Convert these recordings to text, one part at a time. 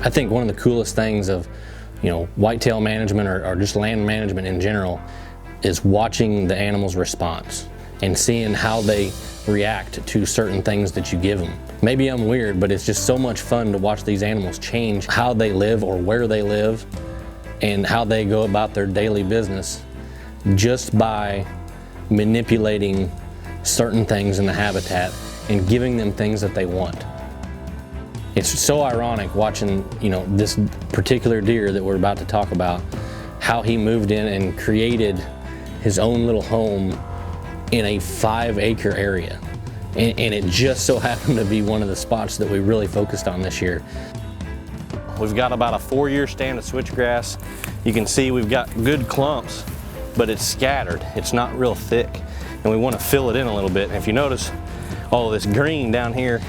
I think one of the coolest things of, whitetail management or just land management in general is watching the animal's response and seeing how they react to certain things that you give them. Maybe I'm weird, but it's just so much fun to watch these animals change how they live or where they live and how they go about their daily business just by manipulating certain things in the habitat and giving them things that they want. It's so ironic watching, this particular deer that we're about to talk about, how he moved in and created his own little home in a 5-acre area. And it just so happened to be one of the spots that we really focused on this year. We've got about a 4-year stand of switchgrass. You can see we've got good clumps, but it's scattered. It's not real thick, and we want to fill it in a little bit. And if you notice all this green down here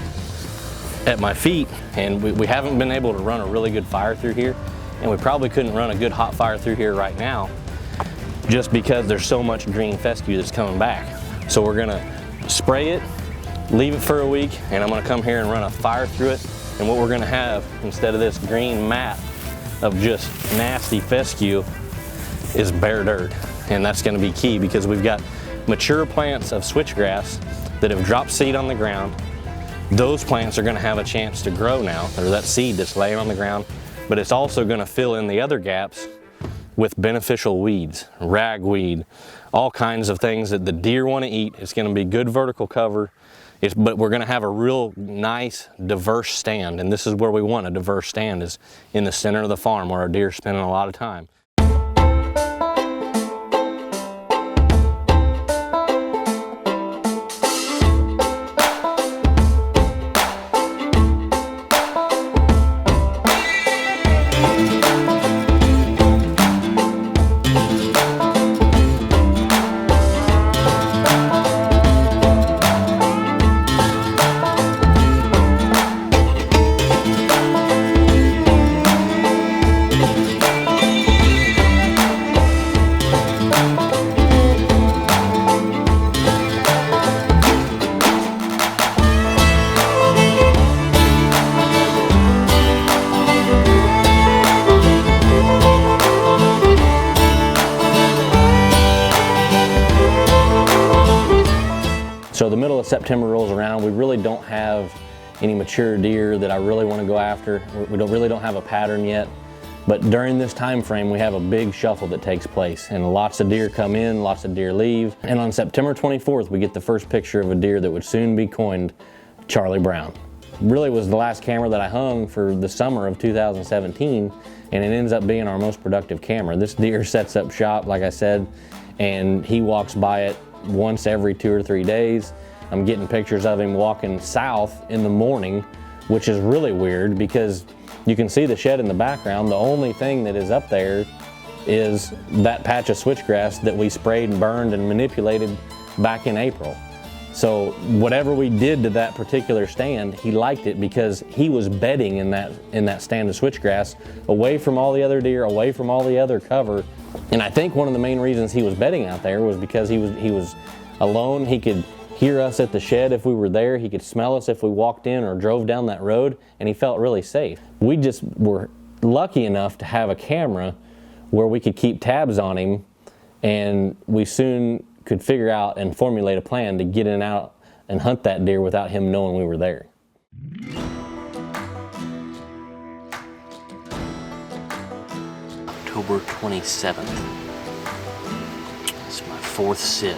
at my feet, and we haven't been able to run a really good fire through here, and we probably couldn't run a good hot fire through here right now just because there's so much green fescue that's coming back. So we're gonna spray it, leave it for a week, and I'm gonna come here and run a fire through it. And what we're gonna have, instead of this green mat of just nasty fescue, is bare dirt. And that's gonna be key because we've got mature plants of switchgrass that have dropped seed on the ground. Those plants are gonna have a chance to grow now, or that seed that's laying on the ground, but it's also gonna fill in the other gaps with beneficial weeds, ragweed, all kinds of things that the deer wanna eat. It's gonna be good vertical cover, but we're gonna have a real nice, diverse stand, and this is where we want a diverse stand, is in the center of the farm where our deer are spending a lot of time. So the middle of September rolls around, we really don't have any mature deer that I really want to go after. We really don't have a pattern yet, but during this time frame we have a big shuffle that takes place, and lots of deer come in, lots of deer leave. And on September 24th we get the first picture of a deer that would soon be coined Charlie Brown. Really was the last camera that I hung for the summer of 2017, and it ends up being our most productive camera. This deer sets up shop, like I said, and he walks by it once every 2 or 3 days. I'm getting pictures of him walking south in the morning, which is really weird because you can see the shed in the background. The only thing that is up there is that patch of switchgrass that we sprayed and burned and manipulated back in April. So whatever we did to that particular stand, he liked it because he was bedding in that stand of switchgrass, away from all the other deer, away from all the other cover. And I think one of the main reasons he was bedding out there was because he was alone. He could hear us at the shed if we were there. He could smell us if we walked in or drove down that road, and he felt really safe. We just were lucky enough to have a camera where we could keep tabs on him, and we soon could figure out and formulate a plan to get in out and hunt that deer without him knowing we were there. October 27th. It's my 4th sit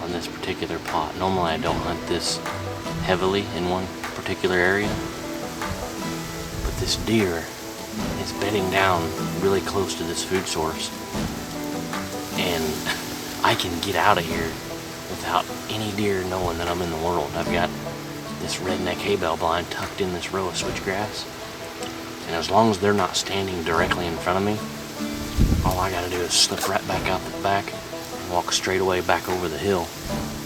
on this particular plot. Normally I don't hunt this heavily in one particular area, but this deer is bedding down really close to this food source, and I can get out of here without any deer knowing that I'm in the world. I've got this redneck hay bale blind tucked in this row of switchgrass, and as long as they're not standing directly in front of me, all I gotta do is slip right back out the back and walk straight away back over the hill.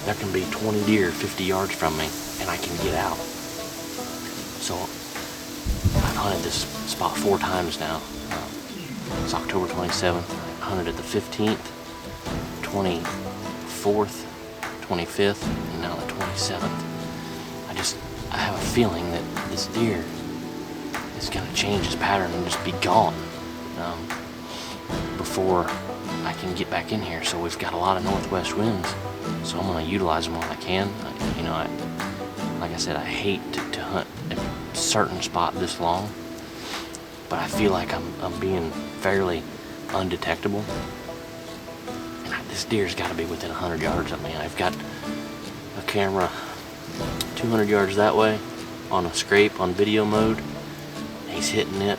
There can be 20 deer 50 yards from me, and I can get out. So I've hunted this spot 4 times now. It's October 27th. I hunted it the 15th, 24th, 25th, and now the 27th. I have a feeling that this deer he's gonna change his pattern and just be gone before I can get back in here. So we've got a lot of northwest winds, so I'm gonna utilize them while I can. You know, like I said, I hate to hunt a certain spot this long, but I feel like I'm being fairly undetectable. And this deer's got to be within 100 yards of me. I've got a camera 200 yards that way on a scrape on video mode. He's hitting it,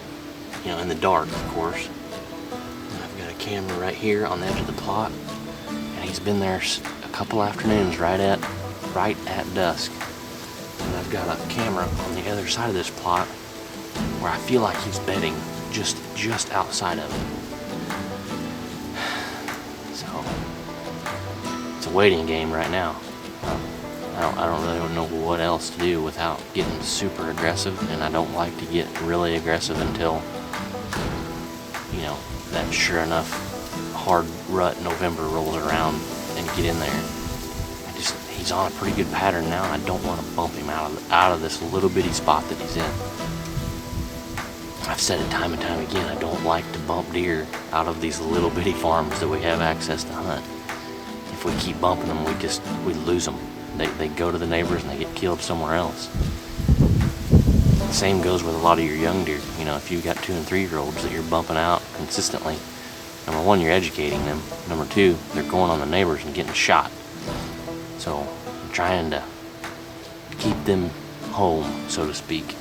you know, in the dark, of course. And I've got a camera right here on the edge of the plot, and he's been there a couple afternoons right at dusk. And I've got a camera on the other side of this plot where I feel like he's bedding just outside of it. So it's a waiting game right now. I don't really know what else to do without getting super aggressive, and I don't like to get really aggressive until, you know, that sure enough hard rut November rolls around and get in there. He's on a pretty good pattern now, and I don't want to bump him out of this little bitty spot that he's in. I've said it time and time again, I don't like to bump deer out of these little bitty farms that we have access to hunt. If we keep bumping them, we lose them. They go to the neighbors and they get killed somewhere else. The same goes with a lot of your young deer. You know, if you've got 2 and 3 year olds that you're bumping out consistently, number one, you're educating them. Number two, they're going on the neighbors and getting shot. So I'm trying to keep them home, so to speak.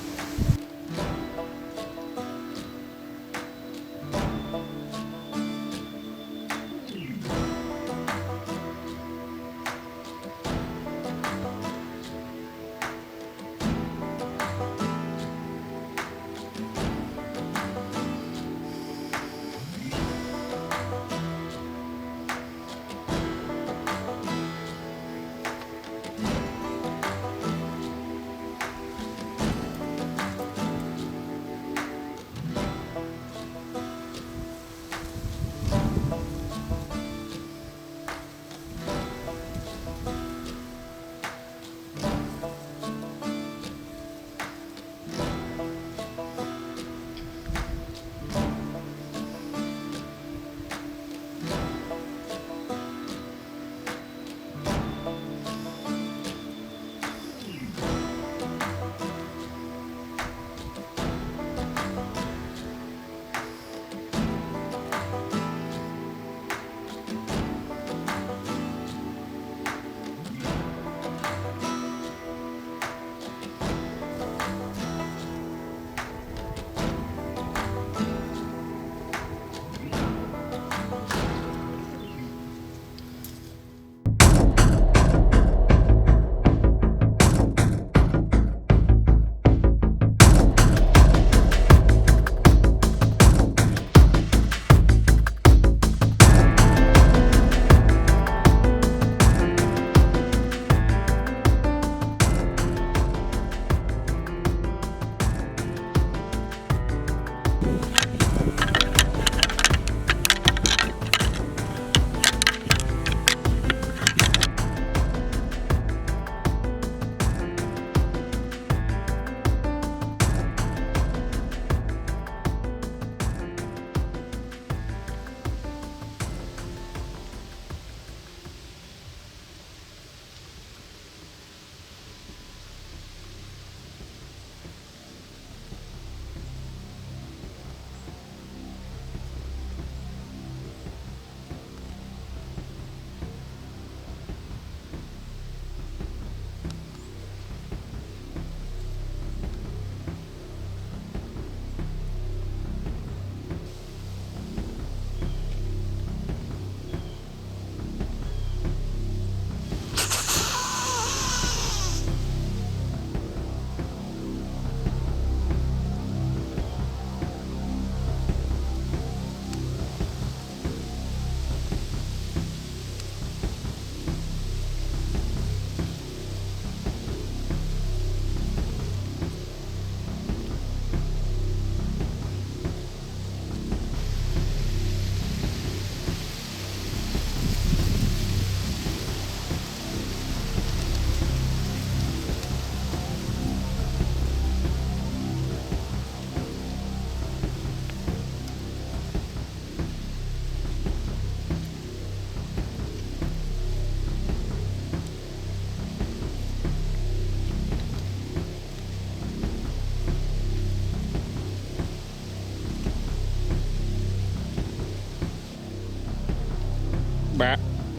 Bah,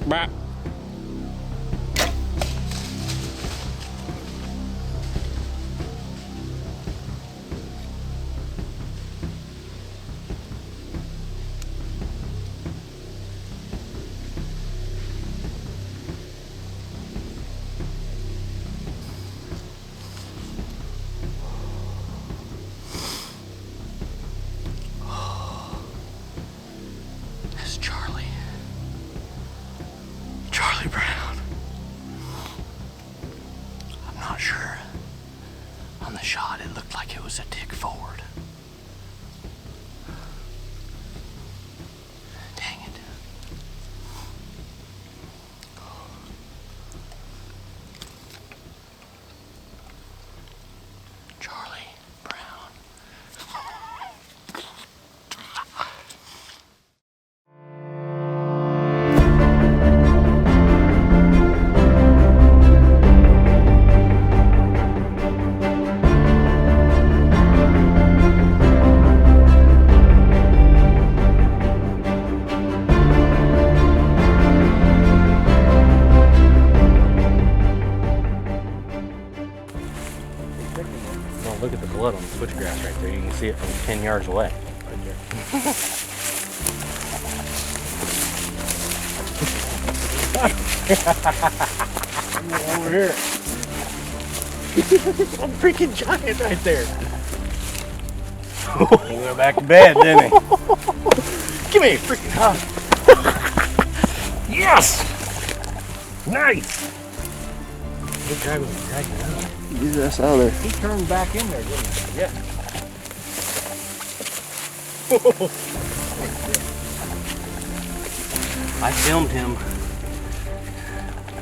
bah. Charlie Brown. I'm not sure. On the shot, it looked like it was a tick forward. Dang it. Charlie Brown. Well, look at the blood on the switchgrass right there. You can see it from 10 yards away. Right there. Over here. A freaking giant right there. He went back to bed, didn't he? Give me a freaking hug. Yes! Nice! Good guy was dragging it out. He's that's out there. He turned back in there, didn't he? Yeah. I filmed him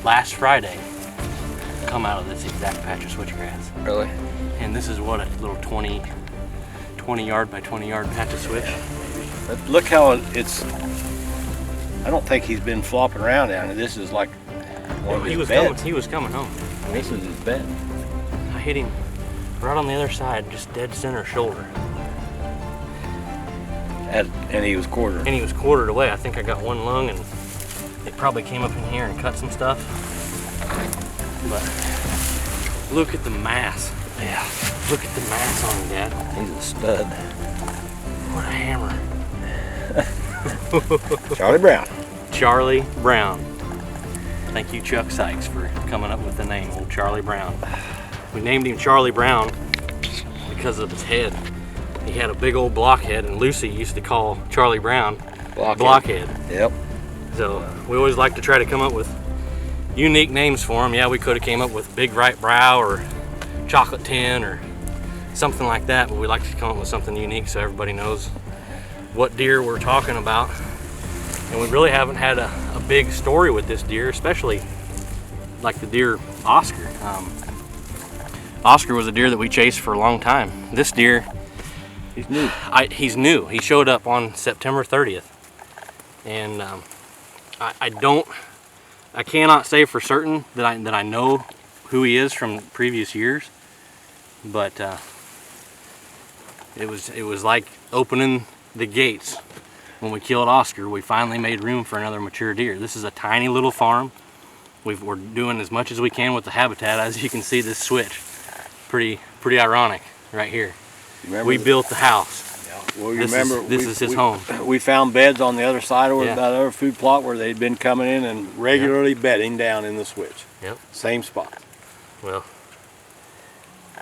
last Friday come out of this exact patch of switchgrass. Really? And this is what, a little 20 yard by 20 yard patch of switch. But look how it's. I don't think he's been flopping around down there. This is like one of his beds. He was coming home. This is his bed. I hit him right on the other side, just dead center shoulder. And he was quartered. And he was quartered away. I think I got one lung, and it probably came up in here and cut some stuff. But look at the mass. Yeah. Look at the mass on him, Dad. He's a stud. What a hammer. Charlie Brown. Charlie Brown. Thank you, Chuck Sykes, for coming up with the name, old Charlie Brown. We named him Charlie Brown because of his head. He had a big old blockhead, and Lucy used to call Charlie Brown Blockhead. Yep. So we always like to try to come up with unique names for him. Yeah, we could have came up with Big Right Brow or Chocolate Tin or something like that, but we like to come up with something unique so everybody knows what deer we're talking about. And we really haven't had a big story with this deer, especially like the deer Oscar. Oscar was a deer that we chased for a long time. This deer, he's new. He's new. He showed up on September 30th. And I cannot say for certain that I know who he is from previous years, but it was like opening the gates. When we killed Oscar, we finally made room for another mature deer. This is a tiny little farm. We're doing as much as we can with the habitat. As you can see, this switch, pretty ironic right here. We built the house. Yeah. Well, you remember this is his home. We found beds on the other side of that other food plot where they'd been coming in and regularly bedding down in the switch. Yep. Same spot. Well,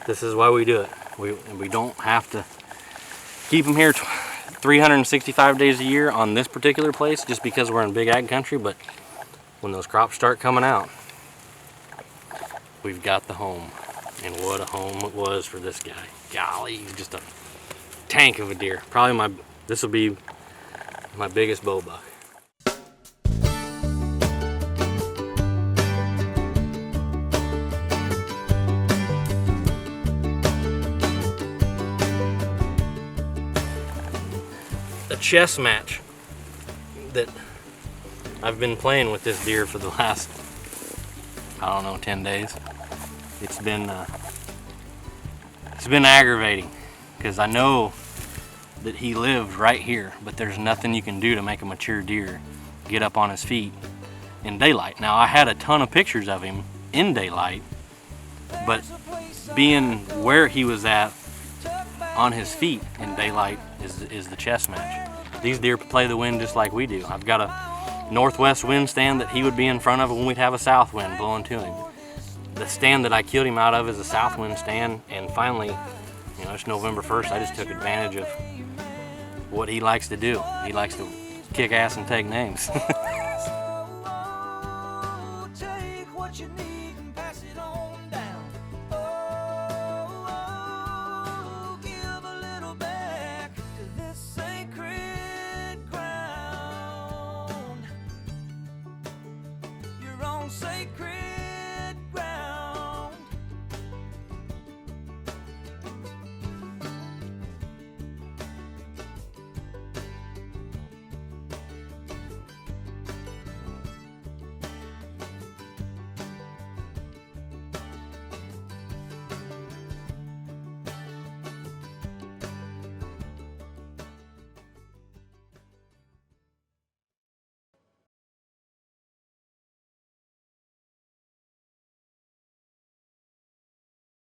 this is why we do it. We don't have to keep them here 365 days a year on this particular place just because we're in big ag country, but when those crops start coming out, we've got the home. And what a home it was for this guy. Golly, he's just a tank of a deer. Probably this will be my biggest bow buck. A chess match that I've been playing with this deer for the last, I don't know, 10 days. It's been aggravating because I know that he lived right here, but there's nothing you can do to make a mature deer get up on his feet in daylight. Now I had a ton of pictures of him in daylight, but being where he was at on his feet in daylight is the chess match. These deer play the wind just like we do. I've got a northwest wind stand that he would be in front of when we'd have a south wind blowing to him. The stand that I killed him out of is a south wind stand, and finally, you know, it's November 1st, I just took advantage of what he likes to do. He likes to kick ass and take names. Take what you need and pass it on down.